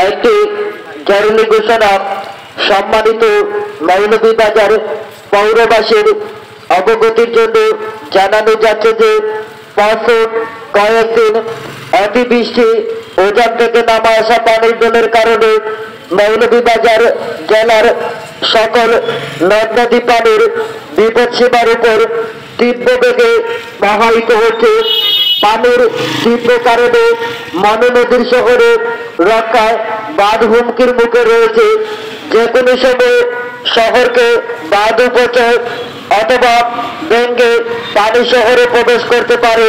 একটি জরুরি ঘোষণা। সম্মানিত মৌলভীবাজার পৌরবাসীর অবগতির জন্য জানানো যাচ্ছে যে কয়েকদিন অতিবৃষ্টি ওজান থেকে নামা আসা পানির জলের কারণে মৌলভীবাজার জেলার সকল নদ নদী পানির বিপদসীমার উপর তীব্র বেগে প্রবাহিত হচ্ছে। পানির তীব্র কারণে মনু নদীর শহরে রক্ষায় বাঁধ হুমকির মুখে রয়েছে। যে কোনো সময় শহরকে বাঁধ উপচয় অথবা ভেঙে পানি শহরে প্রবেশ করতে পারে।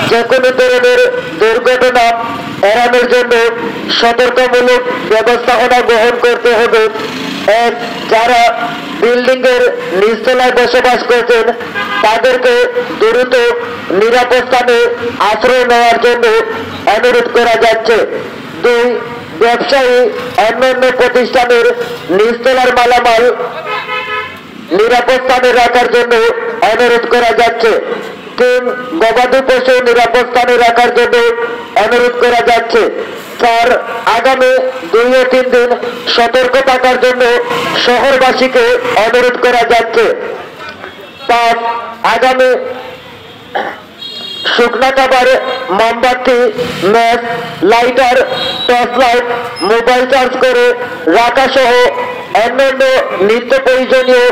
যে কোনো ধরনের দুর্ঘটনা এড়ানোর জন্য সতর্কমূলক ব্যবস্থাপনা গ্রহণ করতে হবে। যারা বিল্ডিং এর নিচতলায় বসবাস করছেন তাদেরকে দ্রুত নিরাপদ স্থানে আশ্রয় নেওয়ার জন্য অনুরোধ করা যাচ্ছে। 2, ব্যবসায়ী অন্যান্য প্রতিষ্ঠানের নিচতলার মালামাল নিরাপদ স্থানে রাখার জন্য অনুরোধ করা যাচ্ছে। 3, গবাদি পশু নিরাপদ স্থানে রাখার জন্য অনুরোধ করা যাচ্ছে। 4, আগামী 2 ও 3 দিন সতর্ক থাকার জন্য শহরবাসীকে অনুরোধ করা যাচ্ছে। 5, আগামী শুকনা খাবার, মোমবাতি, match, lighter, torch light, mobile charge করে রাখা সহ অন্যান্য নিত্য প্রয়োজনীয়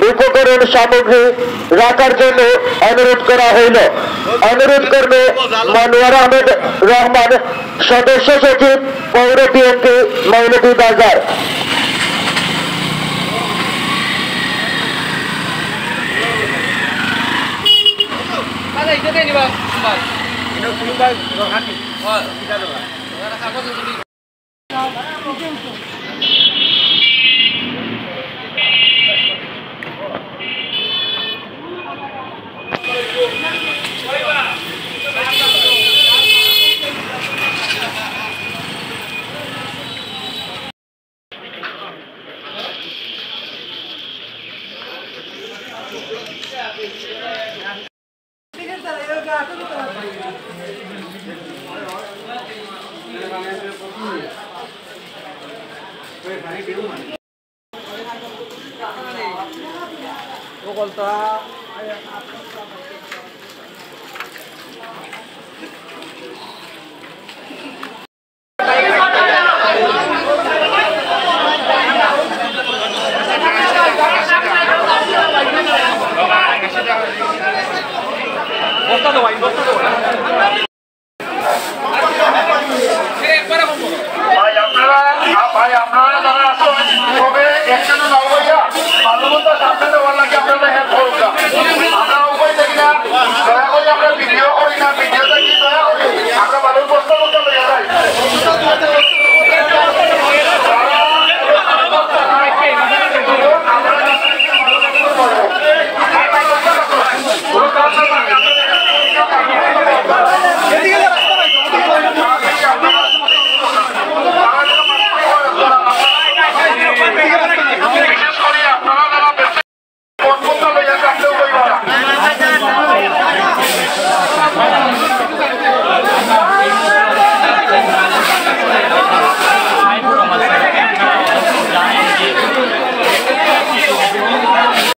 উপকরণ সামগ্রী রাখার জন্য অনুরোধ করা হইল। অনুরোধ করবে মনোয়ার আহমেদ রহমান, সদস্য সচিব, পৌর বিএনপি, মৌলভীবাজার। वो बोलता